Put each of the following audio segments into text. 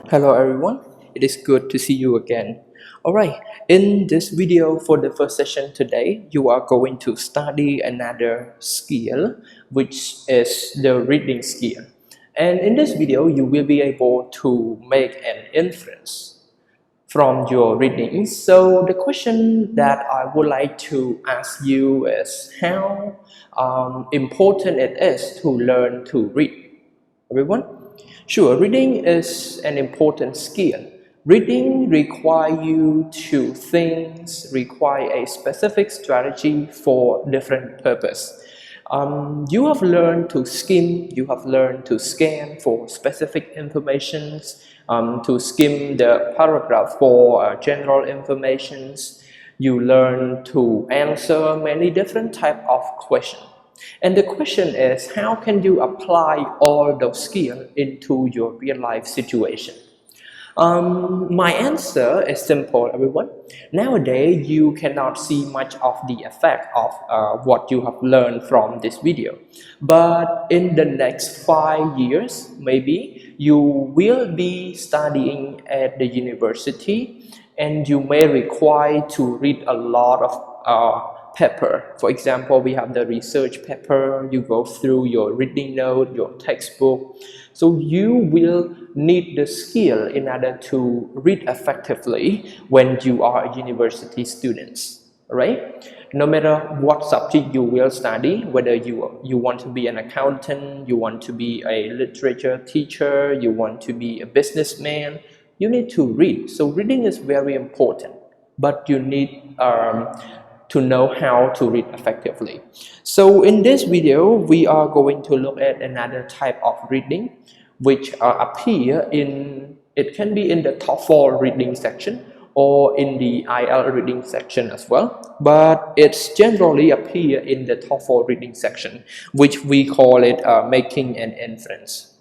Hello everyone, it is good to see you again. Alright, in this video for the first session today, you are going to study another skill which is the reading skill. And in this video, you will be able to make an inference from your reading. So the question that I would like to ask you is how important it is to learn to read. Everyone? Sure, reading is an important skill. Reading requires you to think, require a specific strategy for different purpose. You have learned to skim, you have learned to scan for specific informations, to skim the paragraph for general informations. You learn to answer many different type of questions. And the question is, how can you apply all those skills into your real life situation? My answer is simple, everyone. Nowadays, you cannot see much of the effect of what you have learned from this video. But in the next 5 years, maybe you will be studying at the university and you may require to read a lot of paper. For example, we have the research paper, you go through your reading note, your textbook. So you will need the skill in order to read effectively when you are a university student, right? No matter what subject you will study, whether you want to be an accountant, you want to be a literature teacher, you want to be a businessman, you need to read. So reading is very important, but you need to know how to read effectively. So in this video, we are going to look at another type of reading which appear in, it can be in the TOEFL reading section or in the IELTS reading section as well, but it's generally appear in the TOEFL reading section, which we call it making an inference.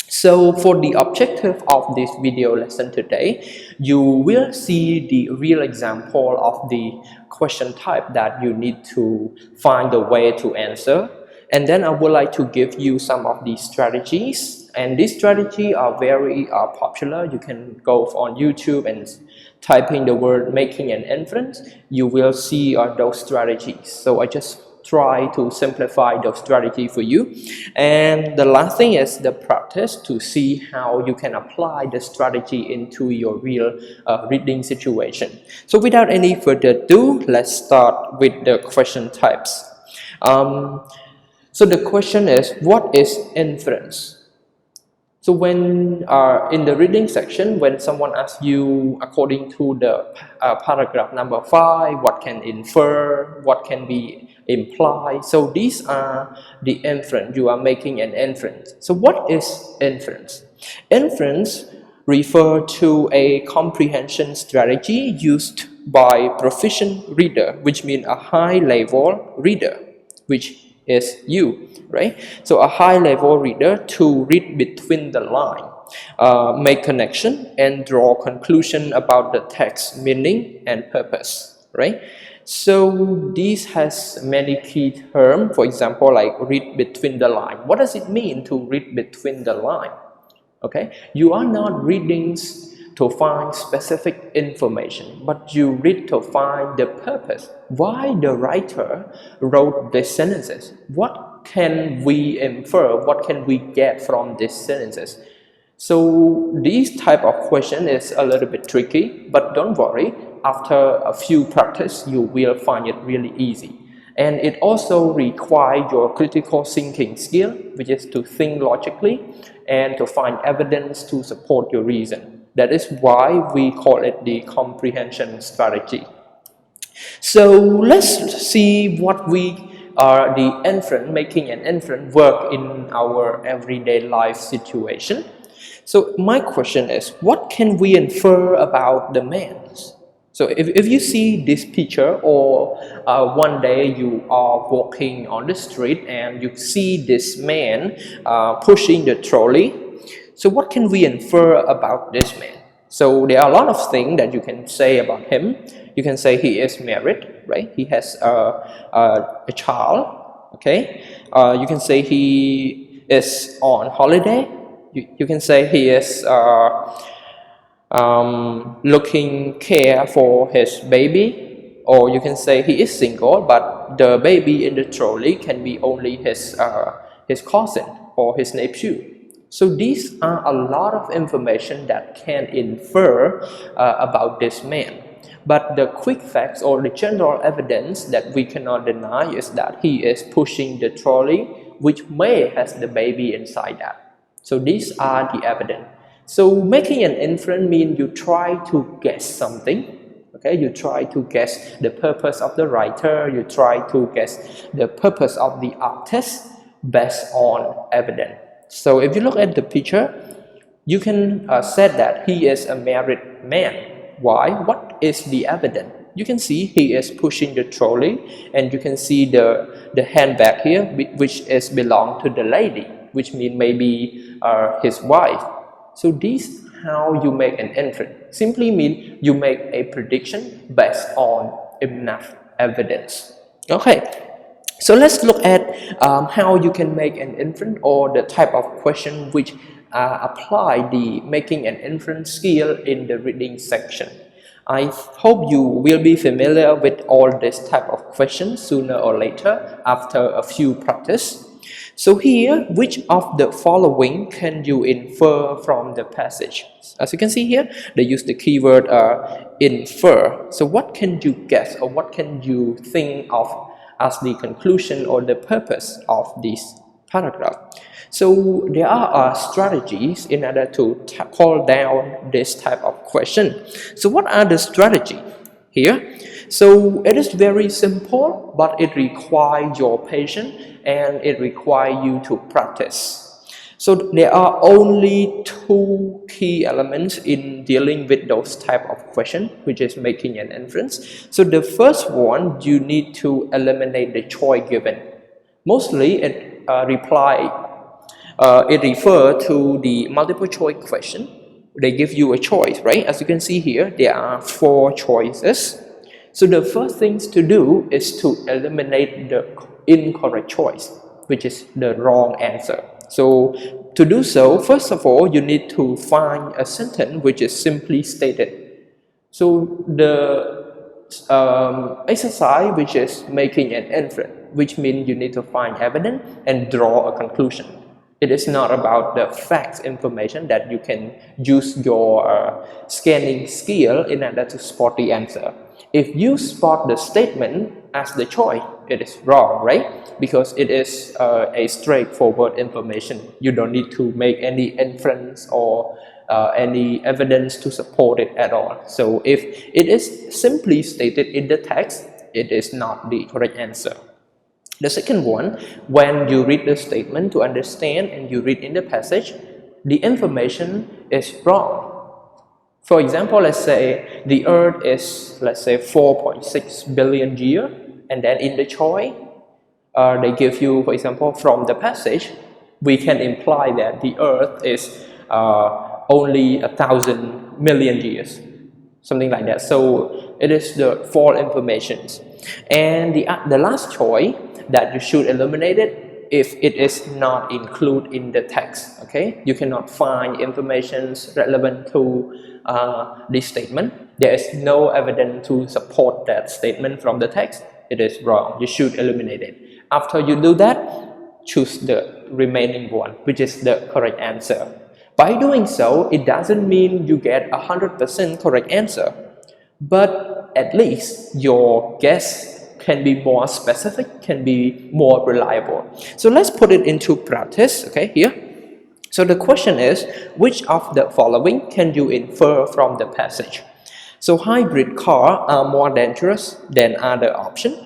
So for the objective of this video lesson today, you will see the real example of the question type that you need to find a way to answer. And then I would like to give you some of the strategies. And these strategies are very popular. You can go on YouTube and type in the word making an inference. You will see those strategies. So I just try to simplify the strategy for you. And the last thing is the practice to see how you can apply the strategy into your real reading situation. So without any further ado, let's start with the question types. So the question is, what is inference? So when in the reading section, when someone asks you according to the paragraph number 5, what can infer, what can be implied. So these are the inference. You are making an inference. So what is inference? Inference refers to a comprehension strategy used by proficient reader, which means a high level reader, which is you, right? So a high level reader to read between the line, make connection and draw conclusion about the text meaning and purpose, right? So this has many key terms. For example, like read between the line. What does it mean to read between the line? Okay, you are not reading to find specific information, but you read to find the purpose. Why the writer wrote these sentences? What can we infer? What can we get from these sentences? So this type of question is a little bit tricky, but don't worry. After a few practice, you will find it really easy. And it also requires your critical thinking skill, which is to think logically and to find evidence to support your reason. That is why we call it the comprehension strategy. So let's see what we are the inference, making an inference work in our everyday life situation. So my question is, what can we infer about the man? So if you see this picture, or one day you are walking on the street and you see this man pushing the trolley, so what can we infer about this man? So there are a lot of things that you can say about him. You can say he is married, right? He has a child, okay? You can say he is on holiday. You can say he is looking care for his baby, or you can say he is single, but the baby in the trolley can be only his cousin or his nephew. So these are a lot of information that can infer about this man. But the quick facts or the general evidence that we cannot deny is that he is pushing the trolley, which may has the baby inside that. So these are the evidence. So making an inference means you try to guess something. Okay, you try to guess the purpose of the writer, you try to guess the purpose of the artist based on evidence. So if you look at the picture, you can say that he is a married man. Why? What is the evidence? You can see he is pushing the trolley, and you can see the handbag here, which is belong to the lady, which means maybe his wife. So this how you make an inference. Simply mean you make a prediction based on enough evidence. Okay, so let's look at how you can make an inference, or the type of question which apply the making an inference skill in the reading section. I hope you will be familiar with all this type of questions sooner or later after a few practice. So here, which of the following can you infer from the passage? As you can see here, they use the keyword infer. So what can you guess, or what can you think of as the conclusion or the purpose of this paragraph? So there are strategies in order to call down this type of question. So what are the strategies here? So it is very simple, but it requires your patience and it requires you to practice. So there are only two key elements in dealing with those type of questions, which is making an inference. So the first one, you need to eliminate the choice given. Mostly it refers to the multiple choice question. They give you a choice, right? As you can see here, there are 4 choices. So the first things to do is to eliminate the incorrect choice, which is the wrong answer. So to do so, first of all, you need to find a sentence which is simply stated. So the exercise which is making an inference, which means you need to find evidence and draw a conclusion. It is not about the facts information that you can use your scanning skill in order to spot the answer. If you spot the statement as the choice, it is wrong, right? Because it is a straightforward information. You don't need to make any inference or any evidence to support it at all. So if it is simply stated in the text, it is not the correct answer. The second one, when you read the statement to understand and you read in the passage, the information is wrong. For example, let's say the Earth is, let's say, 4.6 billion years, and then in the choice, they give you, for example, from the passage, we can imply that the Earth is only 1,000 million years, something like that. So it is the false information. And the last choice that you should eliminate it if it is not included in the text. Okay, you cannot find information relevant to this statement. There is no evidence to support that statement from the text. It is wrong. You should eliminate it. After you do that, choose the remaining one, which is the correct answer. By doing so, it doesn't mean you get 100% correct answer, but at least your guess can be more specific, can be more reliable. So let's put it into practice, okay, here. So the question is, which of the following can you infer from the passage? So hybrid cars are more dangerous than other options.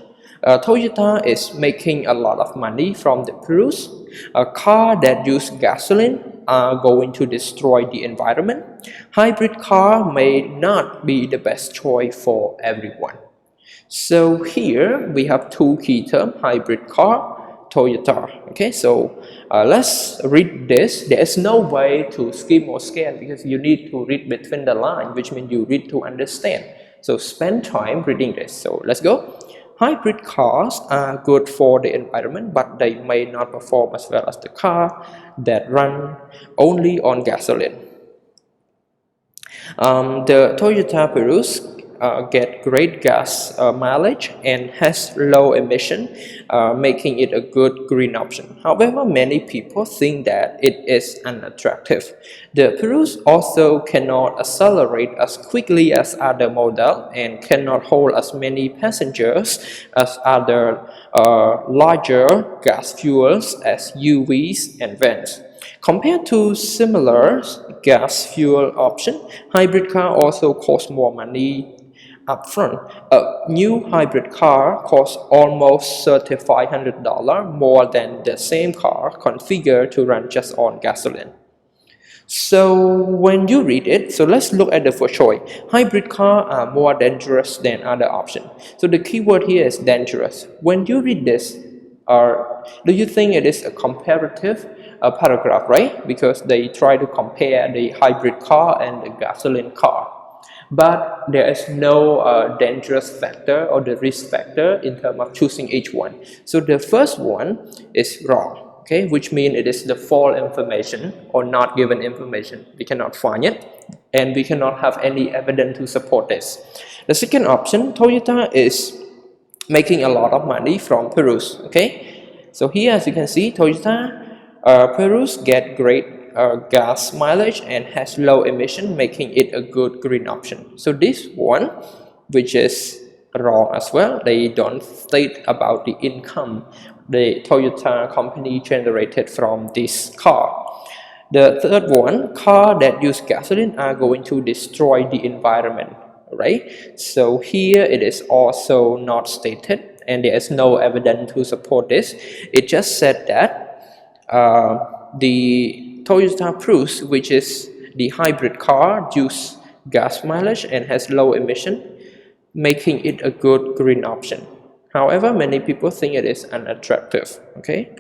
Toyota is making a lot of money from the Prius. A car that use gasoline are going to destroy the environment. Hybrid car may not be the best choice for everyone. So here we have two key terms, hybrid car, Toyota. Okay, so let's read this. There is no way to skim or scan because you need to read between the lines, which means you read to understand. So spend time reading this. So let's go. Hybrid cars are good for the environment, but they may not perform as well as the car that run only on gasoline. The Toyota Prius get great gas mileage and has low emission, making it a good green option. However, many people think that it is unattractive. The Prius also cannot accelerate as quickly as other models and cannot hold as many passengers as other larger gas fuels as UVs and vans. Compared to similar gas fuel option, hybrid car also cost more money upfront. A new hybrid car costs almost $3,500 more than the same car configured to run just on gasoline. So when you read it, so let's look at the first choice. Hybrid cars are more dangerous than other options. So the keyword here is dangerous. When you read this, do you think it is a comparative paragraph, right? Because they try to compare the hybrid car and the gasoline car. But there is no dangerous factor or the risk factor in terms of choosing each one. So the first one is wrong. Okay, which means it is the false information or not given information. We cannot find it and we cannot have any evidence to support this. The second option, Toyota is making a lot of money from Prius. Okay, so here as you can see, Toyota Prius get great gas mileage and has low emission, making it a good green option. So this one, which is wrong as well, they don't state about the income the Toyota company generated from this car. The third one, cars that use gasoline are going to destroy the environment, right? So here it is also not stated and there is no evidence to support this. It just said that the Toyota Prius, which is the hybrid car, use gas mileage and has low emission, making it a good green option. However, many people think it is unattractive. Okay,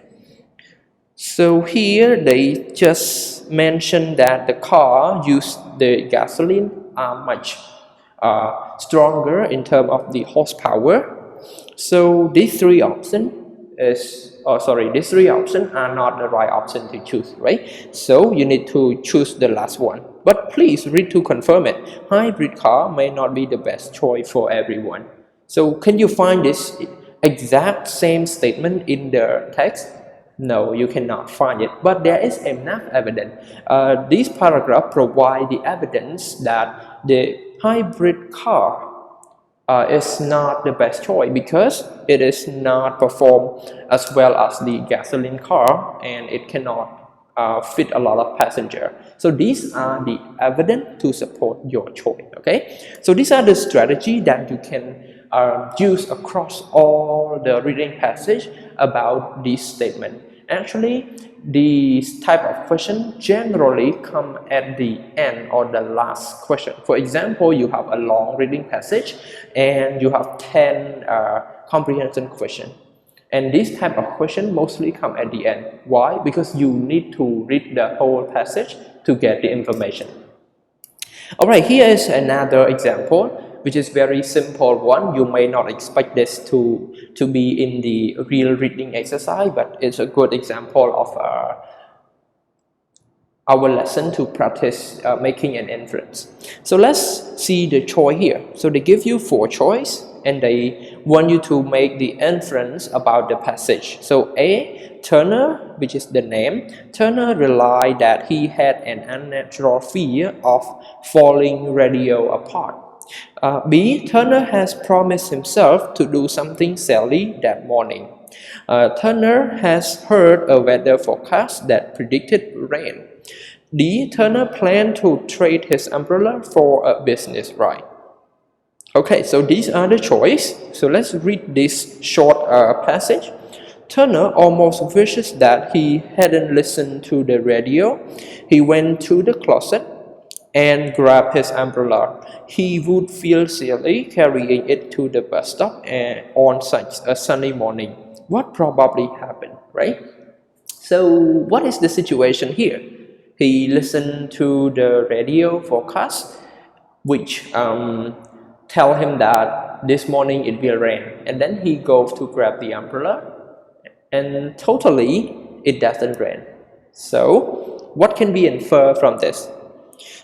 so here they just mention that the car use the gasoline are much stronger in terms of the horsepower. So these three options are not the right option to choose, right? So you need to choose the last one. But please read to confirm it. Hybrid car may not be the best choice for everyone. So can you find this exact same statement in the text? No, you cannot find it, but there is enough evidence. This paragraph provides the evidence that the hybrid car is not the best choice because it is not perform as well as the gasoline car and it cannot fit a lot of passenger. So these are the evidence to support your choice. Okay, so these are the strategy that you can use across all the reading passage about this statement. Actually, these type of question generally come at the end or the last question. For example, you have a long reading passage and you have 10 comprehension question. And this type of question mostly come at the end. Why? Because you need to read the whole passage to get the information. Alright, here is another example, which is very simple one. You may not expect this to be in the real reading exercise, but it's a good example of our lesson to practice making an inference. So let's see the choice here. So they give you 4 choices and they want you to make the inference about the passage. So A, Turner, which is the name, Turner realized that he had an unnatural fear of falling radio apart. B, Turner has promised himself to do something silly that morning. Turner has heard a weather forecast that predicted rain. D, Turner planned to trade his umbrella for a business ride. Okay, so these are the choices. So let's read this short passage. Turner almost wishes that he hadn't listened to the radio. He went to the closet and grabbed his umbrella. He would feel silly carrying it to the bus stop on such a sunny morning. What probably happened, right? So what is the situation here? He listened to the radio forecast, which tell him that this morning it will rain, and then he goes to grab the umbrella and totally it doesn't rain. So what can be inferred from this?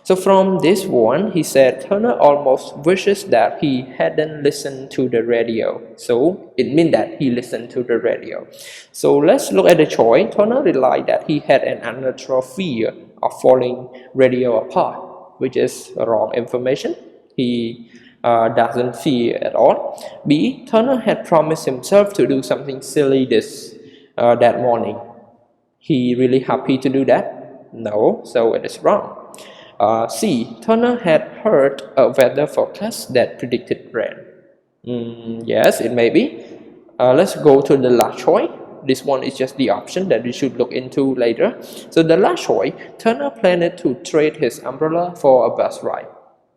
So from this one, he said Turner almost wishes that he hadn't listened to the radio. So it means that he listened to the radio. So let's look at the choice. Turner realized that he had an unnatural fear of falling radio apart, which is wrong information. He doesn't fear at all. B. Turner had promised himself to do something silly that morning. He really happy to do that? No, so it is wrong. C. Turner had heard a weather forecast that predicted rain. Yes, it may be. Let's go to the last choice. This one is just the option that we should look into later. So the last choice, Turner planned to trade his umbrella for a bus ride.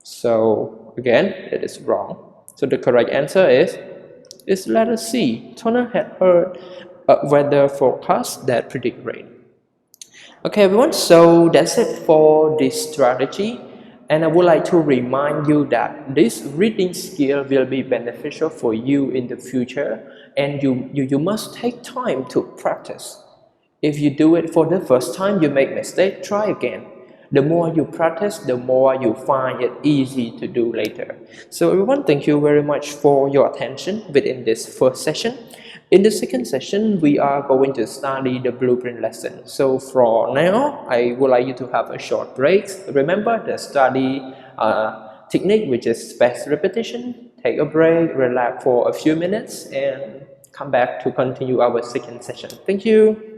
So again, it is wrong. So the correct answer is letter C. Turner had heard a weather forecast that predict rain. Okay, everyone, so that's it for this strategy. And I would like to remind you that this reading skill will be beneficial for you in the future, and you must take time to practice. If you do it for the first time, you make mistake, try again. The more you practice, the more you find it easy to do later. So everyone, thank you very much for your attention within this first session. In the second session, we are going to study the blueprint lesson. So for now, I would like you to have a short break. Remember the study technique, which is spaced repetition. Take a break, relax for a few minutes, and come back to continue our second session. Thank you.